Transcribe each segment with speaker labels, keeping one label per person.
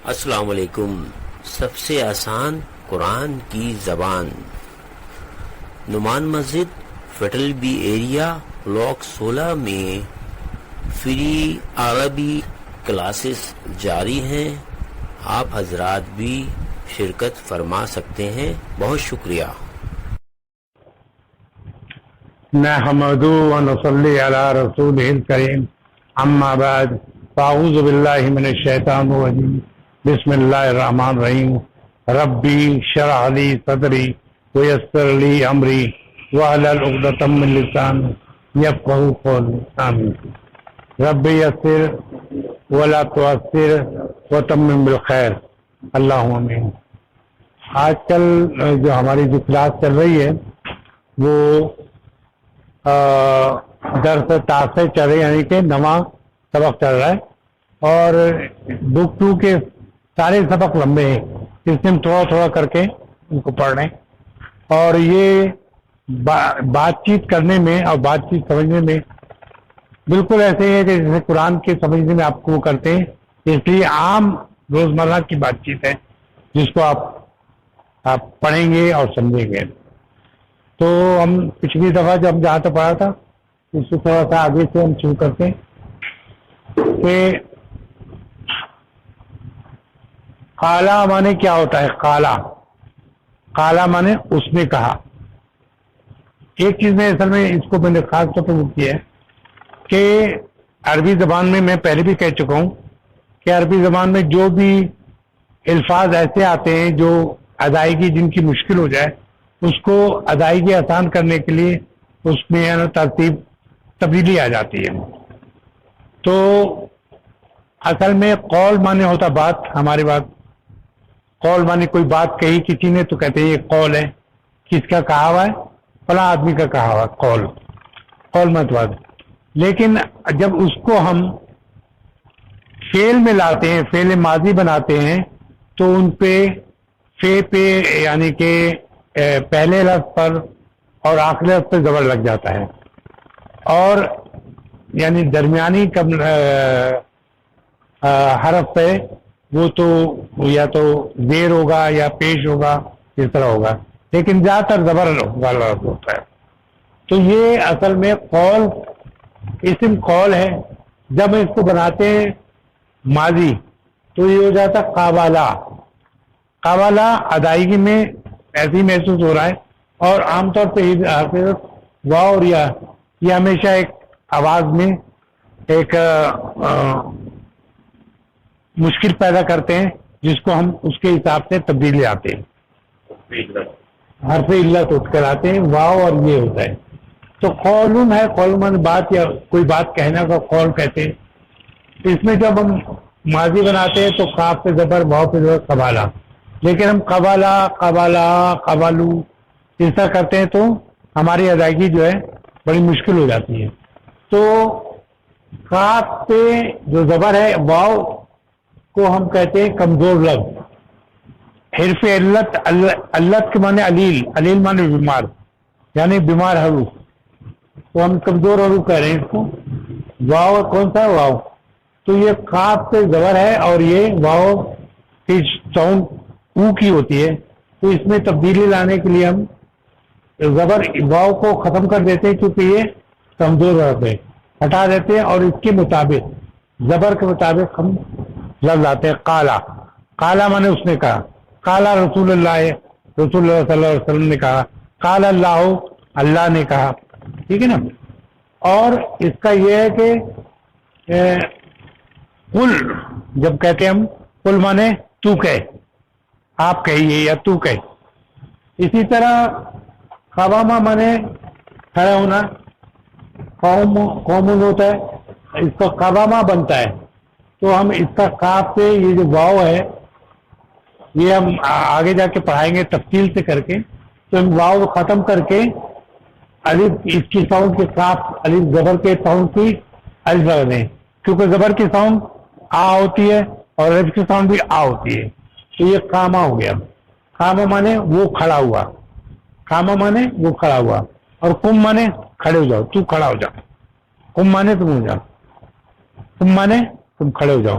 Speaker 1: السلام علیکم. سب سے آسان قرآن کی زبان. نعمان مسجد فیٹل بی ایریا بلاک 16 میں فری عربی کلاسز جاری ہیں. آپ حضرات بھی شرکت فرما سکتے ہیں. بہت شکریہ.
Speaker 2: نحمدہ و نصلی علی رسولہ الکریم. اما بعد فاعوذ باللہ من الشیطان الرجیم. بسم اللہ الرحمن الرحیم. ربی شرح لی صدری ویسر لی امری واحلل عقدۃ من لسانی یفقہوا قولی. آمین. ربی یسر ولا تعسر وتمم بالخیر. اللہم آمین. آج کل جو ہماری جو کلاس چل رہی ہے وہ درس تاسع چل رہی ہے، یعنی کہ نواں سبق چل رہا ہے، اور بک 2 کے سارے سبق لمبے ہیں، اس میں ہم تھوڑا تھوڑا کر کے ان کو پڑھ رہے ہیں. اور یہ بات چیت کرنے میں اور بات چیت سمجھنے میں بالکل ایسے ہے کہ جیسے قرآن کے سمجھنے میں آپ کو وہ کرتے ہیں. اس لیے عام روزمرہ کی بات چیت ہے جس کو آپ پڑھیں گے اور سمجھیں گے. تو ہم پچھلی دفعہ جب ہم جہاں تک پڑھا تھا اس سے تھوڑا سا آگے سے ہم شروع کرتے ہیں کہ قالا مانے کیا ہوتا ہے. قالا مانے اس نے کہا. ایک چیز میں اصل میں اس کو میں نے خاص طور پر کیا ہے کہ عربی زبان میں پہلے بھی کہہ چکا ہوں کہ عربی زبان میں جو بھی الفاظ ایسے آتے ہیں جو ادائیگی جن کی مشکل ہو جائے اس کو ادائیگی آسان کرنے کے لیے اس میں تبدیلی آ جاتی ہے. تو اصل میں قول مانے ہوتا بات. ہماری بات قول مانے کوئی بات کہی کسی نے تو کہتے ہیں یہ قول ہے. کس کا کہا ہوا ہے؟ فلاں آدمی کا کہا ہوا. قول مت بات. لیکن جب اس کو ہم فعل میں لاتے ہیں، فعل ماضی بناتے ہیں، تو ان پہ پہ یعنی کہ پہلے لفظ پر اور آخری لفظ پہ زبر لگ جاتا ہے، اور یعنی درمیانی حرف پہ وہ تو یا تو زیر ہوگا یا پیش ہوگا، اس طرح ہوگا، لیکن زیادہ تر زبر والا لفظ ہوتا ہے. تو یہ اصل میں قول اسم قول ہے. جب اس کو بناتے ہیں ماضی تو یہ ہو جاتا قابلہ. قابلہ ادائیگی میں ایسے ہی محسوس ہو رہا ہے، اور عام طور پہ واو اور یہ ہمیشہ ایک آواز میں ایک مشکل پیدا کرتے ہیں جس کو ہم اس کے حساب سے تبدیلی آتے ہیں. حرف علت اٹھ کر آتے ہیں، واو اور یہ ہوتا ہے. تو قولن ہے، قولن بات یا کوئی بات کہنا کا قول کہتے ہیں. اس میں جب ہم ماضی بناتے ہیں تو قاف پہ زبر، واو پہ زبر، قبالہ. لیکن ہم قبالو اس طرح کرتے ہیں تو ہماری ادائیگی جو ہے بڑی مشکل ہو جاتی ہے. تو قاف پہ جو زبر ہے واو کو ہم کہتے ہیں کمزور لفظ. حرف علت، علت کے معنی علیل معنی بیمار، یعنی بیمار حروف. تو ہم کمزور حروف کہہ رہے ہیں اس کو. واو کون سا ہے؟ واو. تو یہ قاف پہ زبر ہے اور یہ واو کی ساؤنڈ او کی ہوتی ہے. تو اس میں تبدیلی لانے کے لیے ہم زبر واو کو ختم کر دیتے ہیں، کیونکہ یہ کمزور حرف ہے، ہٹا دیتے ہیں، اور اس کے مطابق زبر کے مطابق ہم لفظ لاتے ہیں. قالا مانے اس نے کہا. قالا رسول اللہ صلی اللہ علیہ وسلم نے کہا. قال اللہ، اللہ نے کہا. ٹھیک ہے نا. اور اس کا یہ ہے کہ قل جب کہتے ہیں ہم، قل مانے تو کہے، آپ کہیے یا تو کہے. اسی طرح قواما مانے کھڑا ہونا، قوم ہوتا ہے، اس کا قواما بنتا ہے. تو ہم اس کا قاف سے یہ جو واو ہے یہ ہم آگے جا کے پڑھائیں گے تفصیل سے کر کے. تو ہم واو ختم کر کے الف اس کی ساؤنڈ کے قاف، الف زبر کے ساؤنڈ کی الف لگا دیں، کیونکہ زبر کی ساؤنڈ آ ہوتی ہے اور الف کی ساؤنڈ بھی آ ہوتی ہے. تو یہ قاما ہو گیا. قاما مانے وہ کھڑا ہوا. قاما مانے وہ کھڑا ہوا. اور قم مانے کھڑے ہو جاؤ، تو کھڑا ہو جاؤ. قم مانے تم ہو جاؤ، قم مانے تم کھڑے ہو جاؤ.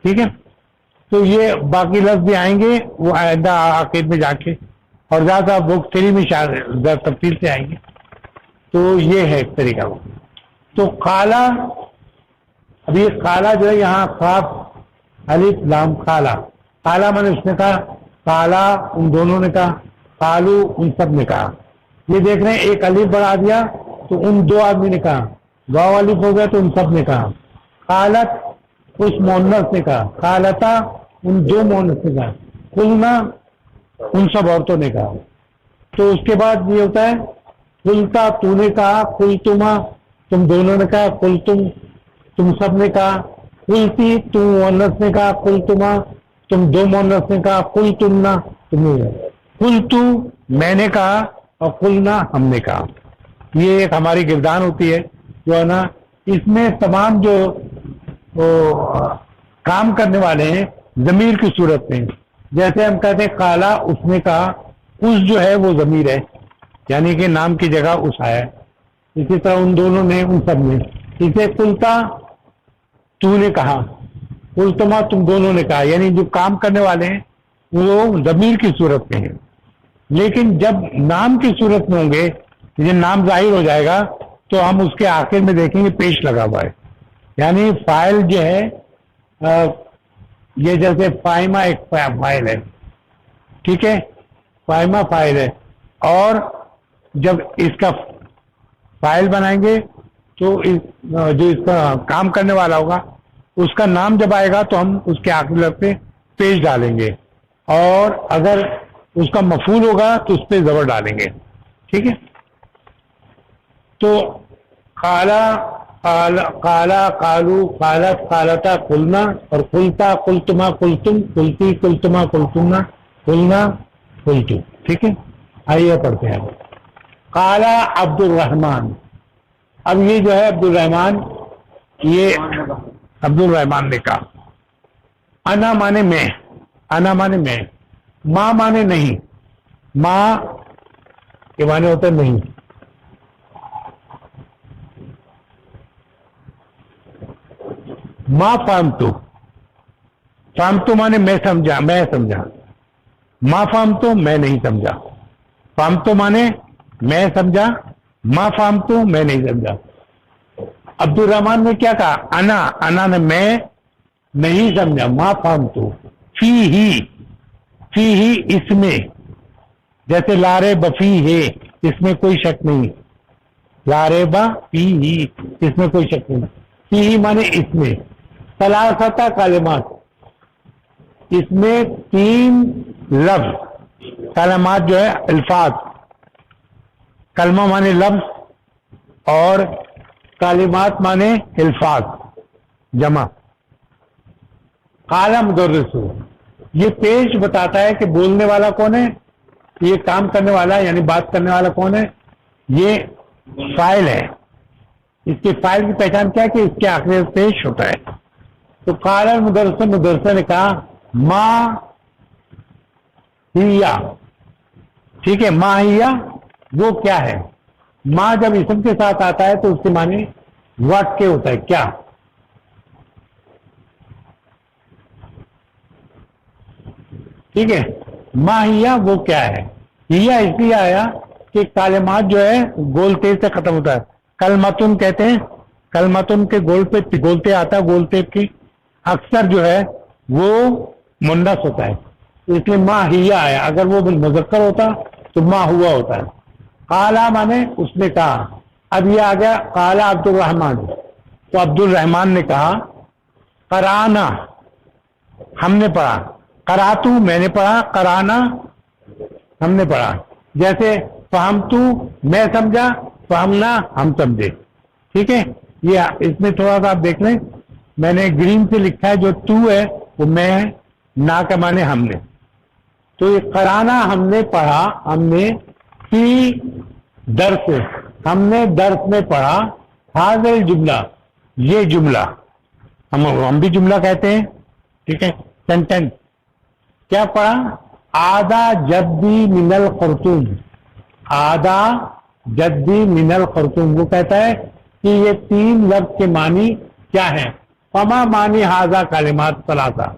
Speaker 2: ٹھیک ہے. تو یہ باقی لفظ بھی آئیں گے وہ آئندہ آخر میں جا کے، اور زیادہ بک 3 میں تفصیل سے آئیں گے. تو یہ ہے ایک طریقہ. تو کالا، ابھی کالا جو ہے یہاں خاص الف لام کالا، کالا میں نے اس نے کہا، کالا ان دونوں نے کہا، کالو ان سب نے کہا. یہ دیکھ رہے ہیں ایک الف بڑھا دیا تو ان دو آدمی نے کہا، واو الف ہو گیا تو ان سب نے کہا. قالت اس مونس نے کہا، قالتا ان دو مونس نے کہا، قلنا ان سب عورتوں نے کہا. تو اس کے بعد یہ ہوتا ہے قلتا تو نے کہا، قلتما تم دونوں نے کہا، قلتم تم سب نے کہا، قلتی تم مونس نے کہا، قلتما تم دو مونس نے کہا، قلتمنا تم نے، قلتو میں نے کہا اور قلنا ہم نے کہا. یہ ایک ہماری گردان ہوتی ہے جو ہے نا، اس میں تمام جو کام کرنے والے ہیں ضمیر کی صورت میں، جیسے ہم کہتے ہیں کالا اس نے کہا، اس جو ہے وہ ضمیر ہے، یعنی کہ نام کی جگہ اس آیا ہے. اسی طرح ان دونوں نے ان سب نے. اسے قلتا تو نے کہا، قلتما تم دونوں نے کہا، یعنی جو کام کرنے والے ہیں وہ ضمیر کی صورت میں ہیں. لیکن جب نام کی صورت میں ہوں گے، یہ نام ظاہر ہو جائے گا تو ہم اس کے آخر میں دیکھیں گے پیش لگا ہوا ہے. یعنی فائل جو ہے یہ جیسے فائمہ ایک فائل ہے، ٹھیک ہے، فائمہ فائل ہے، اور جب اس کا فائل بنائیں گے تو جو اس کا کام کرنے والا ہوگا اس کا نام جب آئے گا تو ہم اس کے آخر پہ پیش ڈالیں گے، اور اگر اس کا مفعول ہوگا تو اس پہ زبر ڈالیں گے. ٹھیک ہے. تو کالا کالا کالو قالت قالتا قلنا، اور قلتا قلتما قلتم، قلتی قلتما قلتمنا، قلنا قلتو. ٹھیک ہے. آئیے پڑھتے ہیں. کالا عبد الرحمن. اب یہ جو ہے عبد الرحمن، یہ عبد الرحمن نے کہا. انا مانے میں، انا مانے میں، ماں مانے نہیں، ماں کے مانے ہوتے نہیں. ماں فہمتو، فہمتو مانے میں سمجھا، میں سمجھا. ماں فہمتو میں نہیں سمجھا. فہمتو مانے میں سمجھا، ماں فہمتو میں نہیں سمجھا. عبد الرحمن نے کیا کہا؟ انا، انا نے میں نہیں سمجھا، ماں فہمتو. فی ہی اس میں، جیسے لارے بفی ہے، اس میں کوئی شک نہیں. لارے با فی ہی، اس میں کوئی شک نہیں. فی ہی مانے اس میں. ثلاثہ کلمات، اس میں 3 لفظ. کلمات جو ہے الفاظ، کلمہ مانے لفظ اور کلمات مانے الفاظ جمع. قال مدرس، یہ پیش بتاتا ہے کہ بولنے والا کون ہے، یہ کام کرنے والا یعنی بات کرنے والا کون ہے، یہ فاعل ہے. اس کے فاعل کی پہچان کیا ہے کہ اس کے آخر میں پیش ہوتا ہے. تو قال المدرس، مدرسہ نے کہا ما ہیا. ٹھیک ہے. ما ہیا وہ کیا ہے. ما جب اسم کے ساتھ آتا ہے تو اس کے معنی واٹ کے ہوتا ہے، کیا. ٹھیک ہے. ما ہیا وہ کیا ہے. ہیا اس لیے آیا کہ کلمات جو ہے گول تیز سے ختم ہوتا ہے. کلمتن کہتے ہیں، کلمتن کے گولتے آتا ہے، گولتے کی اکثر جو ہے وہ منڈس ہوتا ہے، اس لیے ما ہیا آیا. اگر وہ مذکر ہوتا تو ما ہوا ہوتا ہے. قالا مانے اس نے کہا. اب یہ آ گیا قالا عبد الرحمن. تو عبد الرحمن نے کہا قرانا ہم نے پڑھا، قراتو میں نے پڑھا، قرانا ہم نے پڑھا. جیسے فہمتو میں سمجھا، فہمنا ہم سمجھے. ٹھیک ہے. یہ اس میں تھوڑا سا آپ دیکھ لیں، میں نے گرین سے لکھا ہے، جو تو ہے وہ میں ہے، نا کا مانے ہم نے. تو یہ قرانا ہم نے پڑھا، ہم نے فی درس، ہم نے درس میں پڑھا. حاضر جملہ، یہ جملہ ہم بھی جملہ کہتے ہیں. ٹھیک ہے. سینٹینس. کیا پڑھا؟ آدھا جدی من الخرطوم. آدھا جدی من الخرطوم، وہ کہتا ہے کہ یہ 3 لفظ کے معنی کیا ہے. فما معنی حاضہ کلمات ثلاثہ.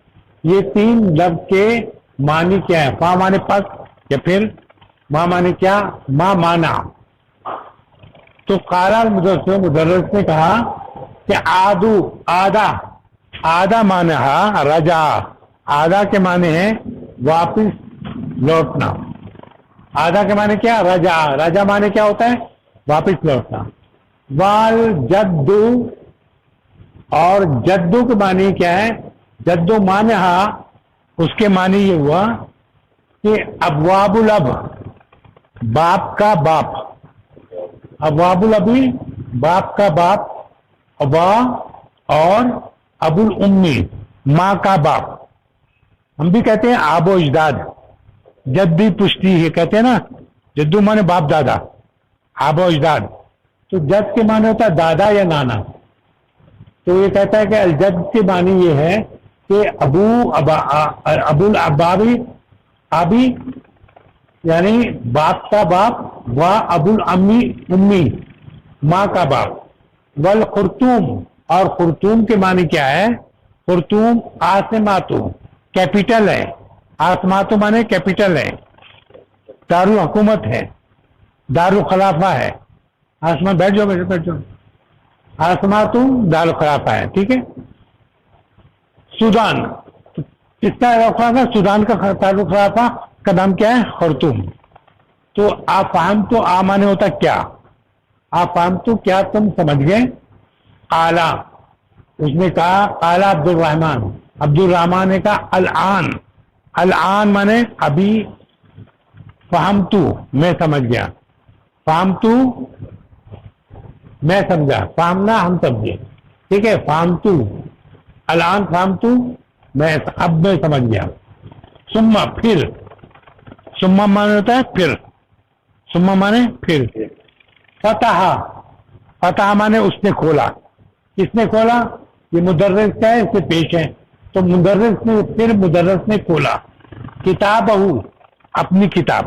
Speaker 2: یہ تین لفظ کے معنی کیا ہے؟ فا مانے پس یا پھر، ما مانے کیا، ما مانا. تو قال مدرس نے کہا کہ آدھا معنی ہے رجا. آدھا کے معنی ہے واپس لوٹنا. آدھا کے معنی کیا؟ رجا معنی کیا ہوتا ہے؟ واپس لوٹنا. وال جدو، اور جدو کے معنی کیا ہے؟ جدو معنی اس کے معنی یہ ہوا کہ ابواب الاب، باپ کا باپ. ابواب الابی باپ کا باپ، ابا اور ابو الامی ماں کا باپ. ہم بھی کہتے ہیں آب و اجداد، جدی پشتی یہ کہتے ہیں نا. جدو مانے باپ دادا، آب و اجداد. تو جد کے معنی ہوتا ہے دادا یا نانا. تو یہ کہتا ہے کہ الجد کے معنی یہ ہے کہ ابو الابابی آبی یعنی باپ کا باپ، و ابو الامی امی ماں کا باپ. والخرطوم، اور خرطوم کے معنی کیا ہے؟ خرطوم آسماتو کیپیٹل ہے. آسماتو معنی کیپیٹل ہے، دارالحکومت ہے، دارالخلافہ ہے. آسمان بیٹھ جاؤ آسماتو دارالخلافہ ہے. ٹھیک ہے. سودان، کس کا خلافہ؟ سودان کا دارالخلافہ کا نام کیا ہے؟ خرطوم. تو آپ فہم تو معنی ہوتا کیا؟ آپ فہم تو کیا تم سمجھ گئے؟ اعلی، اس نے کہا اعلی عبد الرحمن نے کہا الان مانے ابھی. فہم تو میں سمجھ گیا، فہم تو میں سمجھا، فہمنا ہم سمجھے. ٹھیک ہے. فہم تو الان، فہم تو میں اب میں سمجھ گیا. ثم پھر، ثم مانے ہوتا ہے پھر، ثم مانے پھر. فتح مانے اس نے کھولا. کس نے کھولا؟ یہ مدرس کا ہے، اس سے پیش ہے. تو مدرس نے کھولا کتابہ، اپنی کتاب.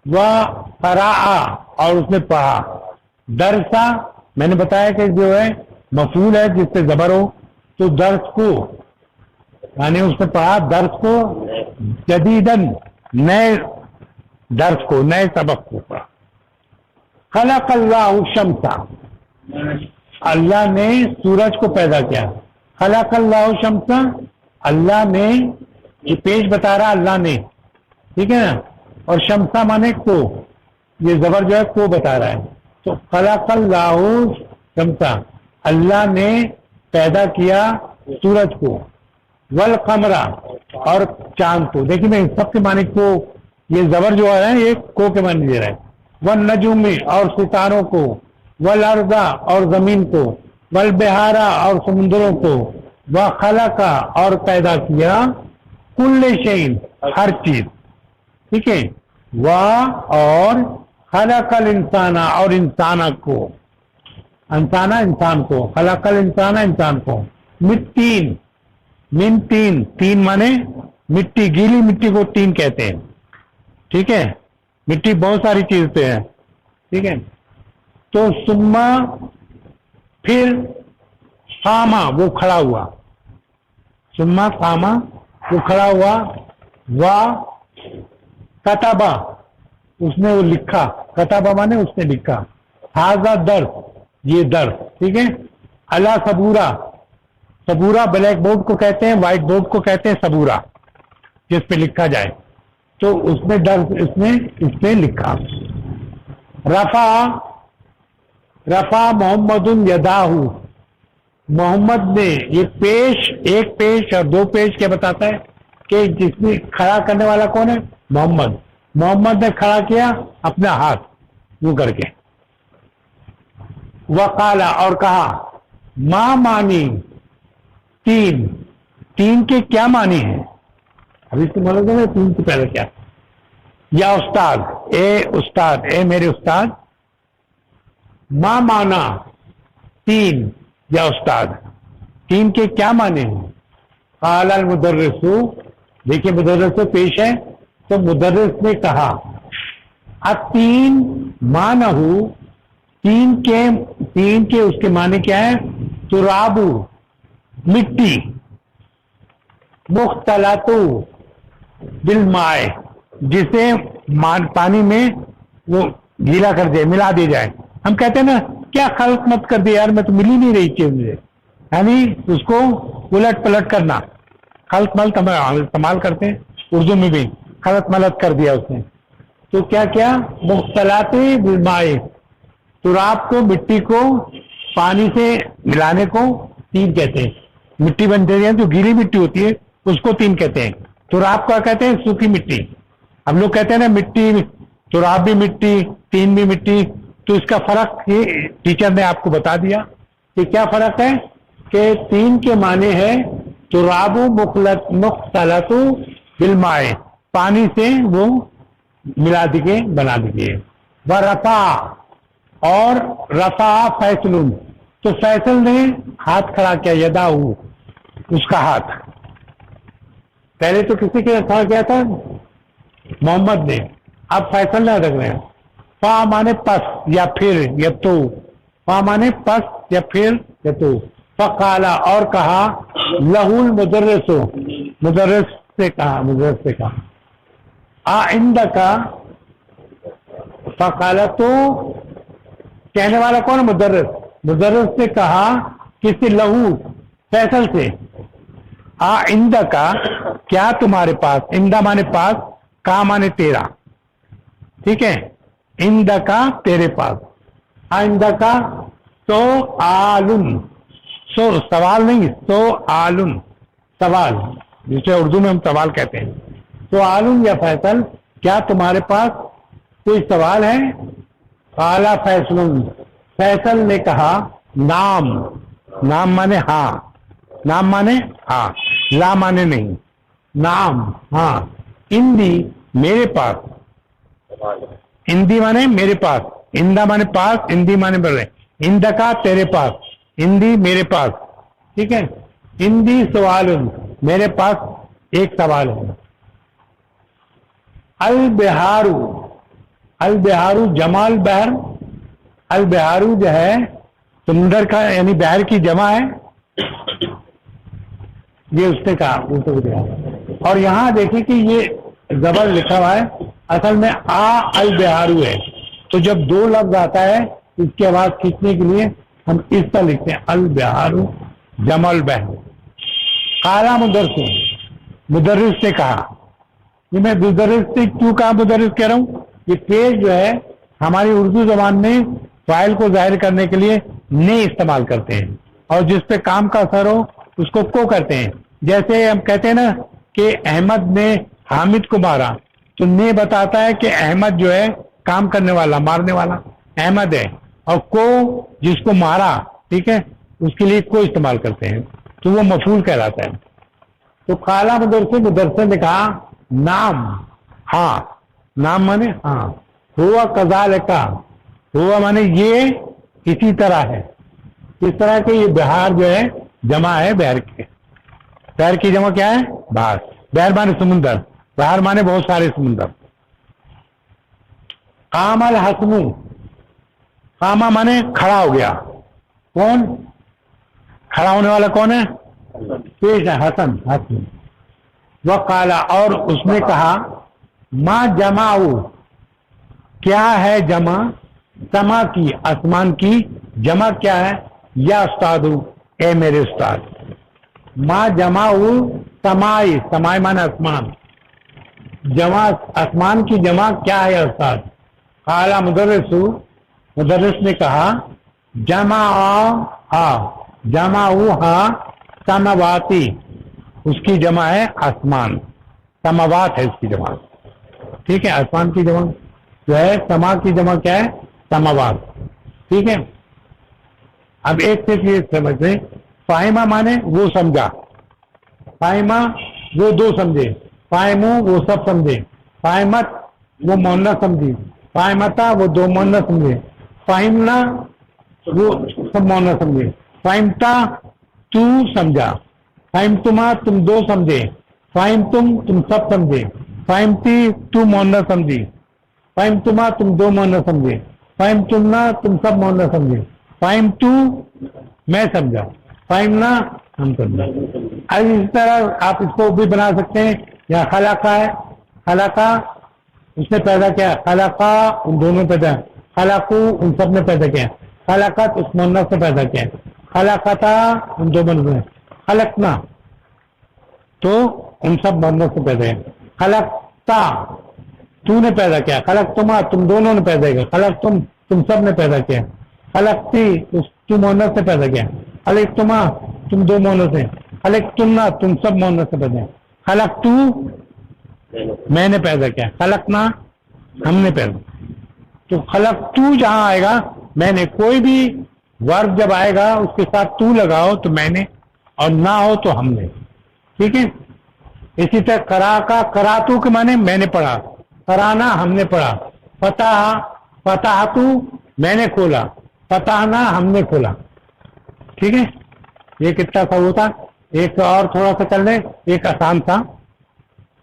Speaker 2: وقرأ، اور اس نے پڑھا. درسا میں نے بتایا کہ جو ہے مفعول ہے جس سے زبر ہو. تو درس کو یعنی اس نے پڑھا درس کو، جدیدن نئے درس کو، نئے سبق کو پڑھا. خلق اللہ الشمس، اللہ نے سورج کو پیدا کیا. خلق اللہ الشمس، اللہ نے، یہ پیش بتا رہا اللہ نے. ٹھیک ہے نا. اور شمسا مانے کو، یہ زبر جو ہے کو بتا رہا ہے. تو خلق اللہ شمسا، اللہ نے پیدا کیا سورج کو. والقمر، اور چاند کو. دیکھیں میں سب کے معنی کو، یہ زبر جو آ رہا ہے یہ کو کے معنی دے رہا ہے. والنجوم، اور ستاروں کو. والارض، اور زمین کو. والبحارا، اور سمندروں کو. وخلق، اور پیدا کیا. کل شیء، ہر چیز. ٹھیک ہے. اور خلق الانسان، اور انسان کو. انسان کو. خلق الانسان، انسان کو. من تین مانے مٹی، گیلی مٹی کو تین کہتے ہیں. ٹھیک ہے. مٹی بہت ساری چیز پہ ہے. ٹھیک ہے. تو ثم پھر قاما، وہ کھڑا ہوا. ثم قاما، وہ کھڑا ہوا. کتابہ، اس نے وہ لکھا. کتابہ مانے اس نے لکھا. ہاذا درس، یہ درس. ٹھیک ہے. الا صبورہ، صبورہ بلیک بورڈ کو کہتے ہیں، وائٹ بورڈ کو کہتے ہیں صبورہ، جس پہ لکھا جائے. تو اس نے درس، اس نے لکھا. رفع محمد یداہ، محمد نے، یہ پیش، ایک پیش اور دو پیش کیا بتاتا ہے کہ جس نے کھڑا کرنے والا کون ہے؟ محمد نے کھڑا کیا اپنا ہاتھ یوں کر کے. وقال، اور کہا. ما معنی تین کے کیا معنی ہیں؟ ابھی سے معلوم ہے تین سے پہلے کیا. یا استاد، اے استاد، اے میرے استاد. ما مانا تین، یا استاد. تین کے کیا معنی ہیں؟ قال المدرس، دیکھیے مدرس سے پیش ہے. تو مدرس نے کہا التین معنہ، تین کے اس کے معنی کیا ہے؟ تراب، مٹی. مختلط بالماء، جسے پانی میں وہ گیلا کر دے، ملا دی جائے. ہم کہتے ہیں نا کیا خلط مت کر دے یار، میں تو مل ہی نہیں رہی چیز مجھے، یعنی اس کو الٹ پلٹ کرنا. خلط ملط ہم استعمال کرتے ہیں اردو میں بھی، خلط ملط کر دیا اس نے. تو کیا کیا؟ مختلط بالماء، تراب کو، مٹی کو پانی سے ملانے کو تین کہتے ہیں. مٹی بن جاتی ہے جو گیلی مٹی ہوتی ہے اس کو تین کہتے ہیں. تراب کا کہتے ہیں سوکھی مٹی. ہم لوگ کہتے ہیں نا مٹی، تراب بھی مٹی، تین بھی مٹی. تو اس کا فرق یہ ٹیچر نے آپ کو بتا دیا کہ کیا فرق ہے، کہ تین کے معنی ہے تراب مختلط بالماء، پانی سے وہ ملا دیجیے، بنا دیجیے. ورفع، اور رفع فیصل، تو فیصل نے ہاتھ کھڑا کیا، یدا ہو، اس کا ہاتھ. پہلے تو کسی کے کھڑا کیا تھا؟ محمد نے. اب فیصل نہ رکھ رہے ہیں. فا مانے پس یا پھر یا تو، فا مانے پس یا پھر یا تو. فقالا، اور کہا، لہو المدرس، مدرس سے کہا آئندہ، فقالا تو کہنے والا کون؟ مدرس. مدرس سے کہا کسی، لہو فیصل سے، آئندہ کا، کیا تمہارے پاس، اندہ مانے پاس، کا مانے تیرا، ٹھیک ہے، اندہ کا تیرے پاس، آئندہ کا تو آلن، سو سوال نہیں، تو آلن سوال، جسے اردو میں ہم سوال کہتے ہیں. تو آلن یا فیصل، کیا تمہارے پاس کوئی سوال ہے؟ قالا فیصل، فیصل نے کہا، نام، نام مانے ہاں، نام مانے ہاں، لا مانے نہیں، نام ہاں. اندی میرے پاس، اندی مانے میرے پاس، اندہ مانے پاس، اندی مانے بڑھ رہے، اندہ کا تیرے پاس، اندی میرے پاس، ٹھیک ہے. اندی سوال، میرے پاس ایک سوال ہے. البہارو، البہارو جمال بحر، البہارو جو ہے سمندر کا، یعنی بحر کی جمع ہے، یہ اس نے کہا. اور یہاں دیکھیں کہ یہ زبر لکھا ہوا ہے، اصل میں البہارو ہے. تو جب دو لفظ آتا ہے اس کی آواز کھینچنے کے لیے ہم اس طرح لکھتے ہیں، البہارو جمع البحر. قالا مدرس، مدرس نے کہا. یہ میں مدرس سے کیوں کہا مدرس کہہ رہا ہوں؟ یہ پیج جو ہے ہماری اردو زبان میں فاعل کو ظاہر کرنے کے لیے نے استعمال کرتے ہیں، اور جس پہ کام کا اثر ہو اس کو کرتے ہیں. جیسے ہم کہتے ہیں نا کہ احمد نے حامد کو مارا، تو نے بتاتا ہے کہ احمد جو ہے کام کرنے والا، مارنے والا احمد ہے، اور کو جس کو مارا، ٹھیک ہے، اس کے لیے کو استعمال کرتے ہیں، تو وہ مفعول کہلاتا ہے. تو قالا مدرسے نے کہا، نام ہاں، نام مانے ہاں، ہوا کذالکا، ہوا مانے یہ اسی طرح ہے، اس طرح کہ یہ بہار جو ہے جمع ہے بحر کے. بحر کی جمع کیا ہے؟ بہار. بحر مانے سمندر، بہار مانے بہت سارے سمندر. قام الحسن، قامہ مانے کھڑا ہو گیا. کون کھڑا ہونے والا؟ کون ہے؟ پیش ہے، حسن. حسن. وقالا، اور اس نے کہا، ما جمعو، کیا ہے جمع، سما کی، آسمان کی جمع کیا ہے، یا استاد، اے میرے استاد. ما جمعو سمائی، سمائی مانا آسمان، جمع آسمان کی جمع کیا ہے استاد. قالا مدرس، مدرس نے کہا، جمع سماواتی، اس کی جمع ہے آسمان، سماوات ہے اس کی جمع، ٹھیک ہے. آسمان کی جمع جو ہے، سما کی جمع کیا ہے؟ سماوات، ٹھیک ہے. اب ایک سے یہ سمجھ لیں، فاہمہ مانے وہ سمجھا، فاہمہ وہ دو سمجھے، فاہمو وہ سب سمجھے، فاہمت وہ مؤنث سمجھی، فاہمتا وہ دو مؤنث سمجھے، فاہمنا وہ سب مؤنث سمجھے، فاہمتا تو سمجھا، فاہمتما تم دو سمجھے، فاہمتم تم سب سمجھے، فاہمتی تو مؤنث سمجھی، فاہمتما تم دو مؤنث سمجھے، فاہمتمنا تم سب مؤنث سمجھے، فاہمتو میں سمجھا. فہمنا ہم کرنا. اب اس طرح آپ اس کو بھی بنا سکتے ہیں. یا خلقہ ہے, خلقہ اس نے پیدا کیا, خلقہ ان دونوں پیدا, خلقو ان سب نے پیدا کیا, خلقت اس مؤنث سے پیدا کیا, خلقتا ان دو مؤنث نے, خلقنا تو ان سب مؤنث سے پیدا کیا, خلقتا تو نے پیدا کیا, خلقتما تم دونوں نے پیدا کیا, خلقتم تم سب نے پیدا کیا, خلقتی تو مؤنث سے پیدا کیا, خلقتما تم دو مؤنث ہیں, خلقتنا تم سب مؤنث سے پیدا کیا, خلقتو میں نے پیدا کیا, خلقنا ہم نے پیدا. تو خلقتو جہاں آئے گا میں نے, کوئی بھی ورب جب آئے گا اس کے ساتھ تو لگاؤ تو میں نے, اور نہ ہو تو ہم نے. ٹھیک ہے. اسی طرح کرا کا کراتو کے معنی میں نے پڑھا, کرانا ہم نے پڑھا, فتح فتحتو میں نے کھولا, فتحنا ہم نے کھولا. ٹھیک ہے. یہ کتنا سا ہوتا. ایک اور تھوڑا سا کر لیں, ایک آسان تھا.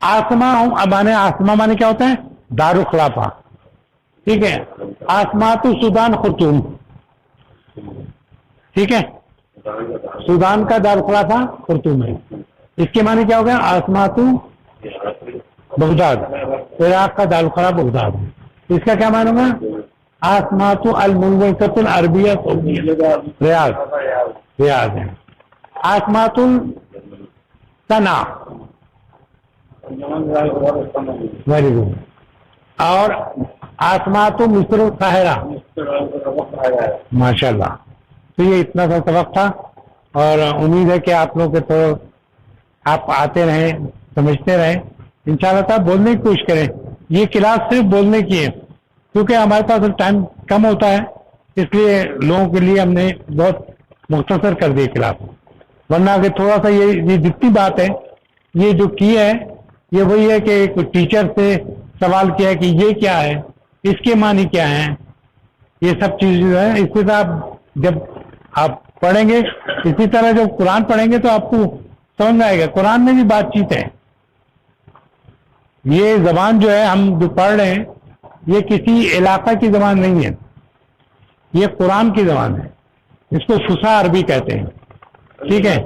Speaker 2: آسما مانے, آسما مانے کیا ہوتا ہے, دارالخلافہ. ٹھیک ہے. آسماتو سودان خرطوم. ٹھیک ہے. سودان کا دارالخلافہ خرطوم ہے. اس کے معنی کیا ہو گیا, آسماتو بغداد, عراق کا دارالخلافہ بغداد. اس کا کیا معنی ہوگا, آسماتو المملکۃ العربیہ ریاض, ریاض ہے. آسمات الصنع, ویری گڈ. اور آسمات مصر القاہرہ, ماشاء اللہ. تو یہ اتنا سا سبق تھا, اور امید ہے کہ آپ لوگ تو آپ آتے رہیں, سمجھتے رہیں. انشاءاللہ تعالیٰ بولنے کی کوشش کریں. یہ کلاس صرف بولنے کی ہے, کیونکہ ہمارے پاس ٹائم کم ہوتا ہے, اس لیے لوگوں کے لیے ہم نے بہت مختصر کر دی کلاس. ورنہ کہ تھوڑا سا یہ جتنی بات ہے یہ جو کی ہے یہ وہی ہے کہ ایک ٹیچر سے سوال کیا ہے کہ یہ کیا ہے, اس کے معنی کیا ہیں, یہ سب چیز جو ہے. اس کے ساتھ جب آپ پڑھیں گے, اسی طرح جب قرآن پڑھیں گے تو آپ کو سمجھ میں آئے گا. قرآن میں بھی بات چیت ہے. یہ زبان جو ہے ہم جو پڑھ رہے ہیں یہ کسی علاقہ کی زبان نہیں ہے, یہ قرآن کی زبان ہے. اس کو فصیح عربی کہتے ہیں. ٹھیک ہے.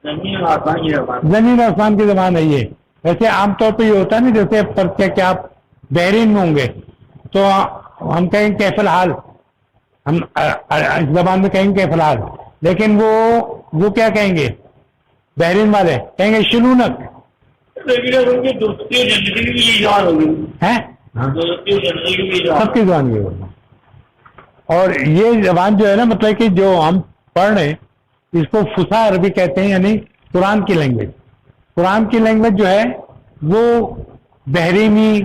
Speaker 2: زمین آسمان کی زبان ہے یہ. ویسے عام طور پہ یہ ہوتا ہے نا, جیسے پرچہ کہ آپ بحرین میں ہوں گے تو ہم کہیں گے کیف الحال, ہم اس زبان میں کہیں گے کیف الحال, لیکن وہ کیا کہیں گے بحرین والے, کہیں گے شلونک. سب کی زبان یہ ہوگی. اور یہ زبان جو ہے نا, مطلب کہ جو ہم پڑھ رہے ہیں اس کو فصیح عربی کہتے ہیں, یعنی قرآن کی لینگویج. قرآن کی لینگویج جو ہے وہ بحرینی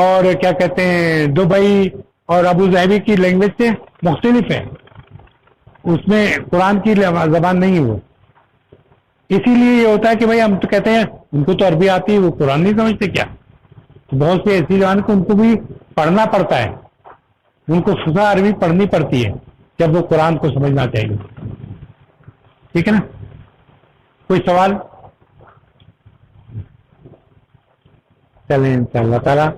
Speaker 2: اور کیا کہتے ہیں دبئی اور ابو ظہبی کی لینگویج سے مختلف ہے. اس میں قرآن کی زبان نہیں ہے وہ. اسی لیے یہ ہوتا ہے کہ بھائی ہم تو کہتے ہیں ان کو تو عربی آتی ہے, وہ قرآن نہیں سمجھتے کیا. بہت سی ایسی زبان کو ان کو بھی پڑھنا پڑتا ہے, ان کو فصیح عربی پڑھنی پڑتی ہے جب وہ قرآن کو سمجھنا چاہیے. ٹھیک ہے نا. کوئی سوال؟ چلیں ان شاء اللہ تعالیٰ